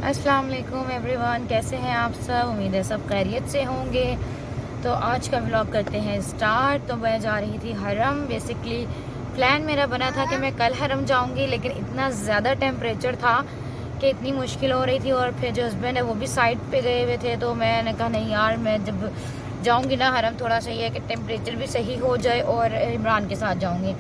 अस्सलाम वालेकुम एवरीवन, कैसे हैं आप सब। उम्मीद है सब खैरियत से होंगे। तो आज का व्लॉग करते हैं स्टार्ट। तो मैं जा रही थी हरम। बेसिकली प्लान मेरा बना था कि मैं कल हरम जाऊंगी, लेकिन इतना ज़्यादा टेम्परेचर था कि इतनी मुश्किल हो रही थी। और फिर जो हस्बैंड है वो भी साइड पे गए हुए थे, तो मैंने कहा नहीं यार, मैं जब जाऊंगी ना हरम, थोड़ा सा ये है कि टेम्परेचर भी सही हो जाए और इमरान के साथ जाऊँगी।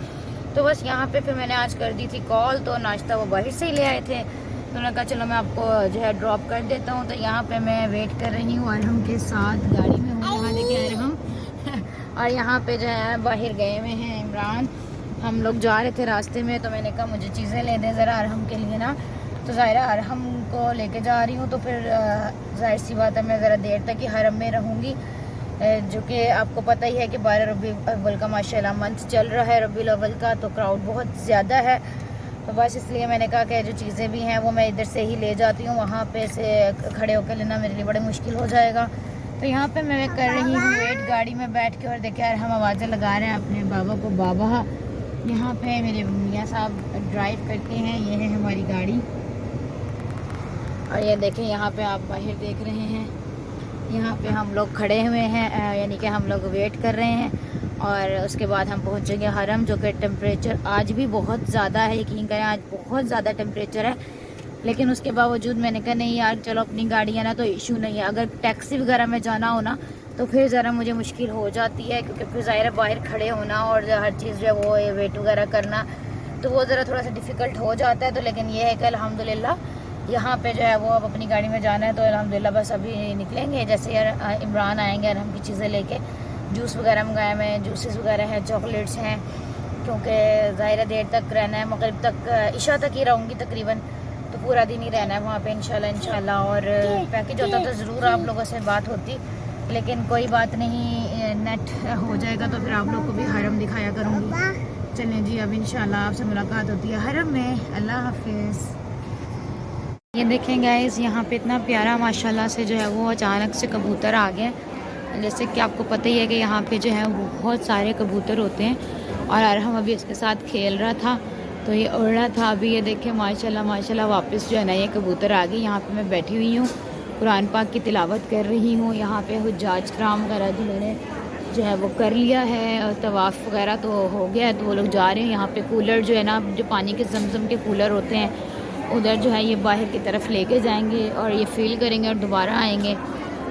तो बस यहाँ पे फिर मैंने आज कर दी थी कॉल, तो नाश्ता वो बाहर से ही ले आए थे। तो मैंने कहा चलो मैं आपको जो है ड्रॉप कर देता हूँ। तो यहाँ पे मैं वेट कर रही हूँ अरहम के साथ, गाड़ी में हूँ। यहाँ देखिए अरहम और यहाँ पे जो है बाहर गए हुए हैं इमरान। हम लोग जा रहे थे रास्ते में, तो मैंने कहा मुझे चीज़ें ले दें ज़रा अरहम के लिए ना। तो ज़ाहिरा अरहम को लेके जा रही हूँ, तो फिर जाहिर सी बात है मैं ज़रा देर तक ही हरम में रहूँगी। जो कि आपको पता ही है कि 12 रबी अव्वल का माशाल्लाह मंथ चल रहा है, रबी अव्वल का, तो क्राउड बहुत ज़्यादा है। तो बस इसलिए मैंने कहा कि जो चीज़ें भी हैं वो मैं इधर से ही ले जाती हूँ, वहाँ पे से खड़े होकर लेना मेरे लिए बड़ा मुश्किल हो जाएगा। तो यहाँ पे मैं कर रही हूँ वेट गाड़ी में बैठ के। और देखिए यार, हम आवाज़ें लगा रहे हैं अपने बाबा को। बाबा यहाँ पे मेरे मियाँ साहब ड्राइव करते हैं, ये है हमारी गाड़ी। और ये देखें यहाँ पे आप बाहर देख रहे हैं, यहाँ पे हम लोग खड़े हुए हैं, यानी कि हम लोग वेट कर रहे हैं। और उसके बाद हम पहुँचेंगे हरम, जो कि टेम्परेचर आज भी बहुत ज़्यादा है। यकीन करें आज बहुत ज़्यादा टेम्परेचर है, लेकिन उसके बावजूद मैंने कहा नहीं यार चलो अपनी गाड़ी है ना, तो इशू नहीं है। अगर टैक्सी वगैरह में जाना हो ना, तो फिर ज़रा मुझे मुश्किल हो जाती है, क्योंकि फिर ज़ाहिर बाहर खड़े होना और हर चीज़ जो है वो वेट वगैरह करना, तो वो ज़रा थोड़ा सा डिफ़िकल्ट हो जाता है। तो लेकिन ये है कि अल्हम्दुलिल्लाह यहाँ पे जो है वो अब अपनी गाड़ी में जाना है, तो अल्हम्दुलिल्लाह बस अभी निकलेंगे। जैसे यार इमरान आएंगे और हम की चीज़ें लेके, जूस वगैरह मंगाए हुए हैं, जूसेस वगैरह हैं, चॉकलेट्स हैं, क्योंकि ज़ाहिर देर तक रहना है, मगरिब तक, इशा तक ही रहूँगी तकरीबन, तो पूरा दिन ही रहना है वहाँ पे इंशाल्लाह। और पैकेज होता तो ज़रूर आप लोगों से बात होती, लेकिन कोई बात नहीं, नेट हो जाएगा तो फिर आप लोग को भी हरम दिखाया करूँगी। चलें जी, अब इंशाल्लाह आपसे मुलाकात होती है हरम में। अल्लाह हाफिज़। ये देखें गाइस, यहाँ पे इतना प्यारा माशाल्लाह से जो है वो अचानक से कबूतर आ गए। जैसे कि आपको पता ही है कि यहाँ पे जो है बहुत सारे कबूतर होते हैं, और अरहम अभी इसके साथ खेल रहा था, तो ये उड़ रहा था। अभी ये देखें माशाल्लाह माशाल्लाह वापस जो है ना ये कबूतर आ गई। यहाँ पे मैं बैठी हुई हूँ, कुरान पाक की तिलावत कर रही हूँ। यहाँ पे हुज्जाज कराम वगैरह जिन्होंने जो है वो कर लिया है तवाफ़ वगैरह तो हो गया है, तो वो लोग जा रहे हैं। यहाँ पे कूलर जो है ना, जो पानी के जमजम के कूलर होते हैं, उधर जो है ये बाहर की तरफ लेके जाएंगे और ये फ़ील करेंगे और दोबारा आएंगे।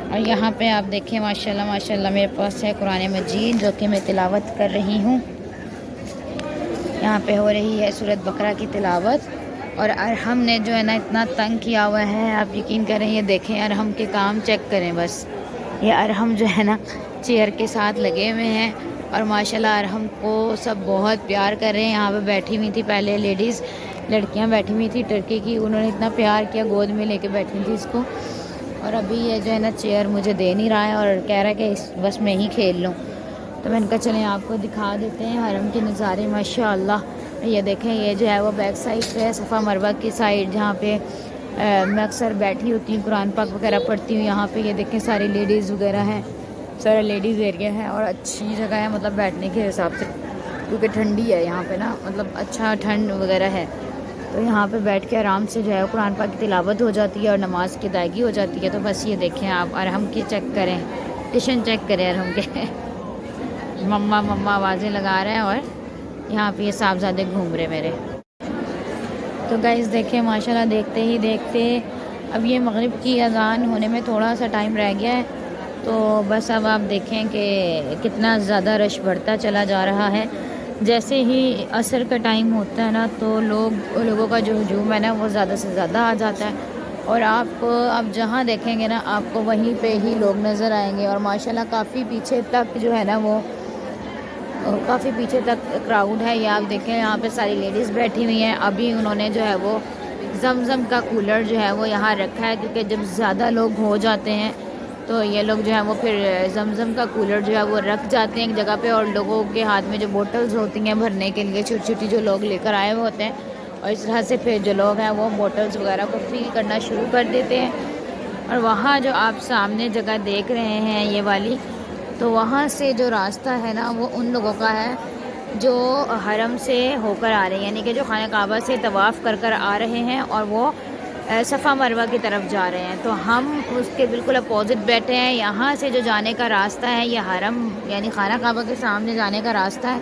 और यहाँ पे आप देखें माशाल्लाह माशाल्लाह मेरे पास है कुरान मजीद, जो कि मैं तिलावत कर रही हूँ। यहाँ पे हो रही है सूरत बकरा की तिलावत। और अरहम ने जो है ना इतना तंग किया हुआ है, आप यकीन करें। ये देखें अरहम के काम चेक करें बस। ये अरहम जो है ना चेयर के साथ लगे हुए हैं, और माशाल्लाह अरहम को सब बहुत प्यार कर रहे हैं। यहाँ पे बैठी हुई थी पहले लेडीज़, लड़कियां बैठी हुई थी टर्की की, उन्होंने इतना प्यार किया, गोद में लेके बैठी थी इसको। और अभी ये जो है ना चेयर मुझे दे नहीं रहा है और कह रहा है कि इस बस मैं ही खेल लूँ। तो मैंने कहा चलें आपको दिखा देते हैं हरम के नज़ारे माशाल्लाह। ये देखें, ये जो है वो बैक साइड पे है, सफ़ा मरवा की साइड, जहाँ पे मैं अक्सर बैठी होती हूँ, कुरान पाक वगैरह पढ़ती हूँ। यहाँ पे ये देखें सारी लेडीज़ वगैरह हैं, सारा लेडीज़ एरिया है, और अच्छी जगह है मतलब बैठने के हिसाब से, क्योंकि ठंडी है यहाँ पे ना, मतलब अच्छा ठंड वगैरह है। तो यहाँ पे बैठ के आराम से जो है कुरान पाक की तिलावत हो जाती है और नमाज की अदायगी हो जाती है। तो बस ये देखें आप, अरहम की चेक करें, टिशन चेक करें अरहम के मम्मा मम्मा आवाज़ें लगा रहे हैं, और यहाँ पे ये साहबजादे घूम रहे मेरे। तो गाइस देखें माशाल्लाह, देखते ही देखते अब ये मगरिब की अज़ान होने में थोड़ा सा टाइम रह गया है। तो बस अब आप देखें कि कितना ज़्यादा रश बढ़ता चला जा रहा है। जैसे ही असर का टाइम होता है ना, तो लोगों का जो हजूम है ना वो ज़्यादा से ज़्यादा आ जाता है। और आप जहाँ देखेंगे ना आपको वहीं पे ही लोग नज़र आएंगे। और माशाल्लाह काफ़ी पीछे तक जो है ना वो काफ़ी पीछे तक क्राउड है। ये आप देखें यहाँ पे सारी लेडीज़ बैठी हुई हैं। अभी उन्होंने जो है वो जमजम का कूलर जो है वो यहाँ रखा है, क्योंकि जब ज़्यादा लोग हो जाते हैं तो ये लोग जो है वो फिर जमजम का कूलर जो है वो रख जाते हैं एक जगह पे, और लोगों के हाथ में जो बोतल्स होती हैं भरने के लिए, छोटी छोटी, जो लोग लेकर आए हुए होते हैं, और इस तरह से फिर जो लोग हैं वो बोतल्स वगैरह को फिल करना शुरू कर देते हैं। और वहाँ जो आप सामने जगह देख रहे हैं ये वाली, तो वहाँ से जो रास्ता है ना वो उन लोगों का है जो हरम से होकर आ रहे हैं, यानी कि जो खाना काबा से तवाफ़ कर कर आ रहे हैं, और वो सफ़ा मरवा की तरफ जा रहे हैं। तो हम उसके बिल्कुल अपोजिट बैठे हैं। यहाँ से जो जाने का रास्ता है ये हरम यानी खाना काबा के सामने जाने का रास्ता है,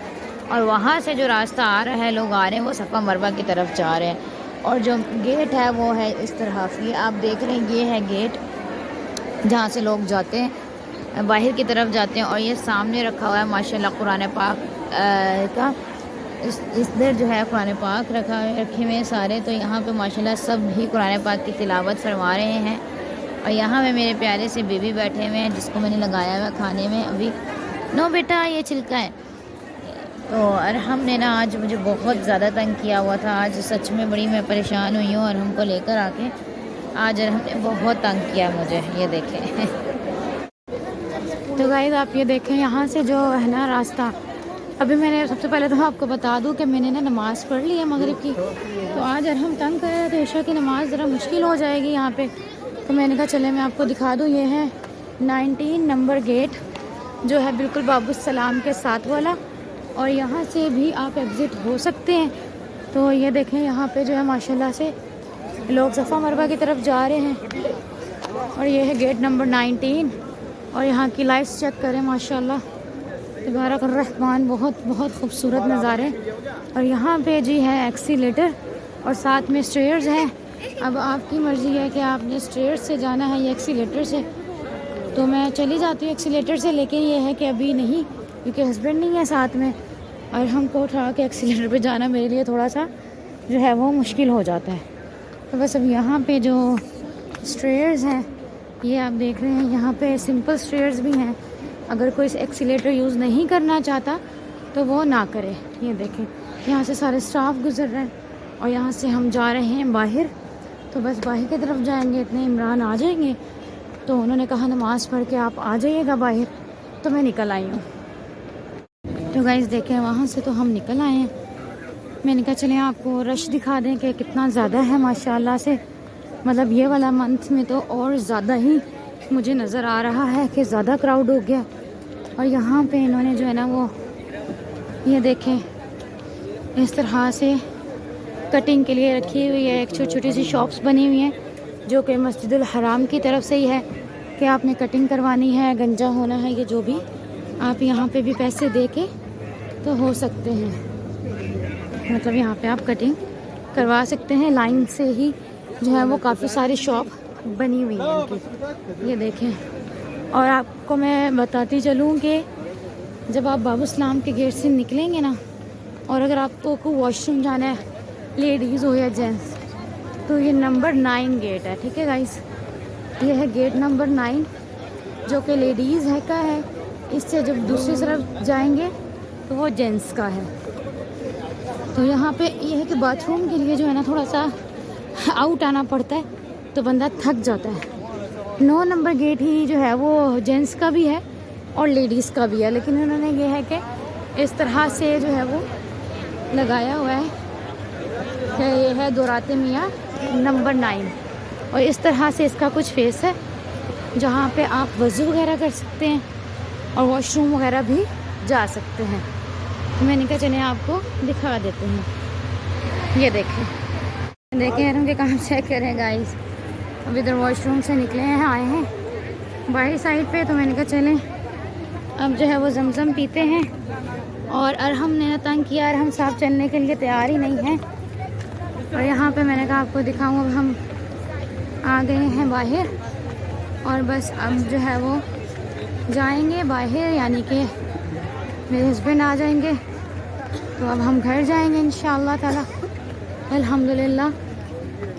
और वहाँ से जो रास्ता आ रहा है, लोग आ रहे हैं वो सफ़ा मरवा की तरफ जा रहे हैं। और जो गेट है वो है इस तरफ, ये आप देख रहे हैं, ये है गेट जहाँ से लोग जाते हैं, बाहर की तरफ जाते हैं। और ये सामने रखा हुआ है माशाल्लाह कुरान पाक का, इधर जो है कुरान पाक रखे हुए हैं सारे। तो यहाँ पे माशाल्लाह सब भी कुरान पाक की तिलावत फरमा रहे हैं। और यहाँ पे मेरे प्यारे से बेबी बैठे हुए हैं जिसको मैंने लगाया हुआ खाने में अभी। नो बेटा ये छिलका है। तो और हमने ना आज मुझे बहुत ज़्यादा तंग किया हुआ था, आज सच में बड़ी मैं परेशान हुई हूँ। और हमको लेकर आके आज हमने बहुत तंग किया मुझे, ये देखें। तो गाइस आप ये देखें, यहाँ से जो है ना रास्ता, अभी मैंने सबसे पहले तो आपको बता दूं कि मैंने ना नमाज़ पढ़ ली है मगरिब की। तो आज अगर हम तंग कर रहे हैं तो ईशा की नमाज़ ज़रा मुश्किल हो जाएगी यहाँ पे। तो मैंने कहा चले मैं आपको दिखा दूँ, ये है 19 नंबर गेट जो है बिल्कुल बाबू सलाम के साथ वाला। और यहाँ से भी आप एग्ज़िट हो सकते हैं। तो ये देखें यहाँ पे जो है माशाल्लाह से लोग सफ़ा मरवा की तरफ जा रहे हैं। और ये है गेट नंबर 19। और यहाँ की लाइट्स चेक करें माशाल्लाह तबारक रहमान, बहुत बहुत खूबसूरत नज़ारे। और यहाँ पे जी है एक्सीलेटर और साथ में स्टेयर्स हैं। अब आपकी मर्ज़ी है कि आपने स्टेयर्स से जाना है या एक्सीलेटर से। तो मैं चली जाती हूँ एक्सीलेटर से, लेकिन ये है कि अभी नहीं, क्योंकि हस्बैंड नहीं है साथ में और हमको उठा के एक्सीलेटर पे जाना मेरे लिए थोड़ा सा जो है वो मुश्किल हो जाता है। तो बस अब यहाँ पे जो स्टेयर्स हैं ये आप देख रहे हैं, यहाँ पे सिंपल स्टेयर्स भी हैं। अगर कोई एक्सीलेटर यूज़ नहीं करना चाहता तो वो ना करे। ये देखें यहाँ से सारे स्टाफ गुजर रहे हैं और यहाँ से हम जा रहे हैं बाहर। तो बस बाहर की तरफ जाएंगे, इतने इमरान आ जाएंगे। तो उन्होंने कहा नमाज़ पढ़ के आप आ जाइएगा बाहर, तो मैं निकल आई हूँ। तो गाइस देखें वहाँ से तो हम निकल आए हैं। मैंने कहा चलें आपको रश दिखा दें कि कितना ज़्यादा है माशाल्लाह से। मतलब ये वाला मंथ में तो और ज़्यादा ही मुझे नज़र आ रहा है कि ज़्यादा क्राउड हो गया। और यहाँ पे इन्होंने जो है ना वो ये देखें इस तरह से कटिंग के लिए रखी हुई है। एक छोटी छोटी सी शॉप्स बनी हुई हैं जो कि मस्जिदुल हराम की तरफ से ही है कि आपने कटिंग करवानी है, गंजा होना है, ये जो भी आप यहाँ पे भी पैसे दे के तो हो सकते हैं। मतलब यहाँ पे आप कटिंग करवा सकते हैं। लाइन से ही जो है वो काफ़ी सारी शॉप बनी हुई है इनकी, ये देखें। और आपको मैं बताती चलूँ कि जब आप बाबू सलाम के गेट से निकलेंगे ना, और अगर आपको को वॉशरूम जाना है लेडीज़ हो या जेंट्स, तो ये नंबर 9 गेट है। ठीक है गाइस, ये है गेट नंबर 9 जो कि लेडीज़ है का है। इससे जब दूसरी तरफ जाएंगे तो वो जेंट्स का है। तो यहाँ पे ये है कि बाथरूम के लिए जो है ना थोड़ा सा आउट आना पड़ता है, तो बंदा थक जाता है। 9 नंबर गेट ही जो है वो जेंट्स का भी है और लेडीज़ का भी है, लेकिन उन्होंने ये है कि इस तरह से जो है वो लगाया हुआ है कि ये है दोराते मियाँ नंबर 9। और इस तरह से इसका कुछ फेस है जहाँ पे आप वज़ू वगैरह कर सकते हैं और वॉशरूम वगैरह भी जा सकते हैं। मैंने कहा चले आपको दिखा देते हैं। ये देखें यार उनके काम चेक करें गाइस। अब इधर वॉशरूम से निकले हैं, आए हैं बाहरी साइड पे। तो मैंने कहा चलें अब जो है वो जमजम पीते हैं। और अरहम ने ना तंग किया, अरहम साहब चलने के लिए तैयार ही नहीं है। और यहाँ पे मैंने कहा आपको दिखाऊँ, अब हम आ गए हैं बाहर और बस अब जो है वो जाएंगे बाहर, यानी कि मेरे हस्बैंड आ जाएंगे तो अब हम घर जाएंगे इंशाअल्लाह ताला। अल्हम्दुलिल्लाह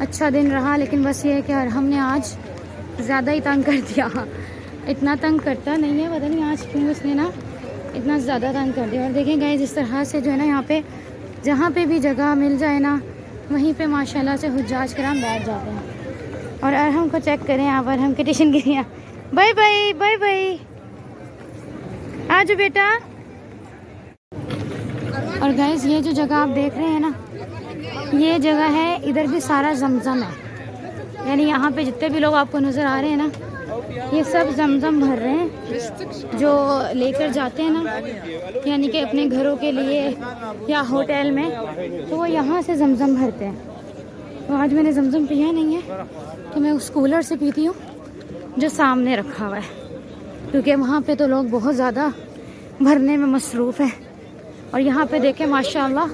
अच्छा दिन रहा, लेकिन बस ये है कि हमने आज ज़्यादा ही तंग कर दिया। इतना तंग करता नहीं है, पता नहीं आज क्यों उसने ना इतना ज़्यादा तंग कर दिया। और देखें गाइस इस तरह से जो है ना यहाँ पे जहाँ पे भी जगह मिल जाए ना वहीं पे माशाल्लाह से हुज्जाज कराम बैठ जाते हैं। और अरहम को चेक करें आप, अरहम की टिशन गिरियाँ। बाय बाय बाय बाय, आज बेटा। और गाइस ये जो जगह आप देख रहे हैं ना, ये जगह है, इधर भी सारा जमजम है। यानी यहाँ पे जितने भी लोग आपको नज़र आ रहे हैं ना, ये सब जमजम भर रहे हैं जो लेकर जाते हैं ना, यानी कि अपने घरों के लिए या होटल में, तो वो यहाँ से जमजम भरते हैं। तो आज मैंने जमजम पिया नहीं है, तो मैं उस कूलर से पीती हूँ जो सामने रखा हुआ है, क्योंकि वहाँ पे तो लोग बहुत ज़्यादा भरने में मसरूफ़ है। और यहाँ पे देखें माशाल्लाह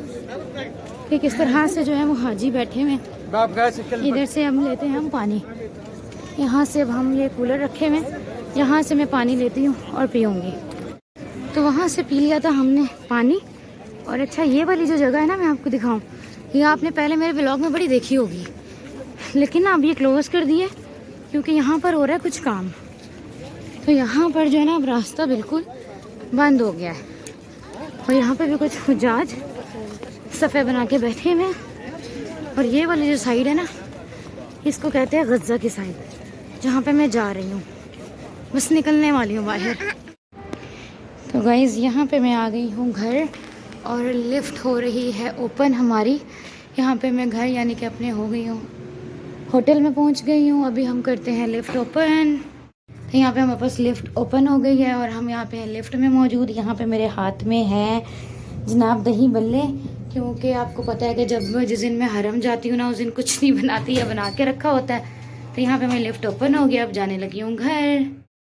कि किस तरह से जो है वो हाजी बैठे हुए हैं। इधर से हम लेते हैं हम पानी, यहाँ से अब हम ये कूलर रखे हुए हैं, यहाँ से मैं पानी लेती हूँ और पीऊँगी। तो वहाँ से पी लिया था हमने पानी। और अच्छा, ये वाली जो जगह है ना, मैं आपको दिखाऊँ, ये आपने पहले मेरे ब्लॉग में बड़ी देखी होगी, लेकिन ना अब ये क्लोज़ कर दिए क्योंकि यहाँ पर हो रहा है कुछ काम। तो यहाँ पर जो है ना अब रास्ता बिल्कुल बंद हो गया है। और यहाँ पे भी कुछ हुज्जाज सफ़े बना के बैठे हुए हैं। और ये वाली जो साइड है ना, इसको कहते हैं गज़ा की साइड, जहाँ पे मैं जा रही हूँ, बस निकलने वाली हूँ बाहर। तो गाइज़ यहाँ पे मैं आ गई हूँ घर, और लिफ्ट हो रही है ओपन हमारी। यहाँ पे मैं घर यानी कि अपने हो गई हूँ, होटल में पहुँच गई हूँ। अभी हम करते हैं लिफ्ट ओपन। तो यहाँ पे हमारे पास लिफ्ट ओपन हो गई है और हम यहाँ पे हैं लिफ्ट में मौजूद। यहाँ पे मेरे हाथ में है जनाब दही बल्ले, क्योंकि आपको पता है कि जब जिस दिन मैं हरम जाती हूँ ना, उस दिन कुछ नहीं बनाती या बना के रखा होता है। तो यहाँ पे मैं लिफ्ट ओपन हो गया, अब जाने लगी हूँ घर।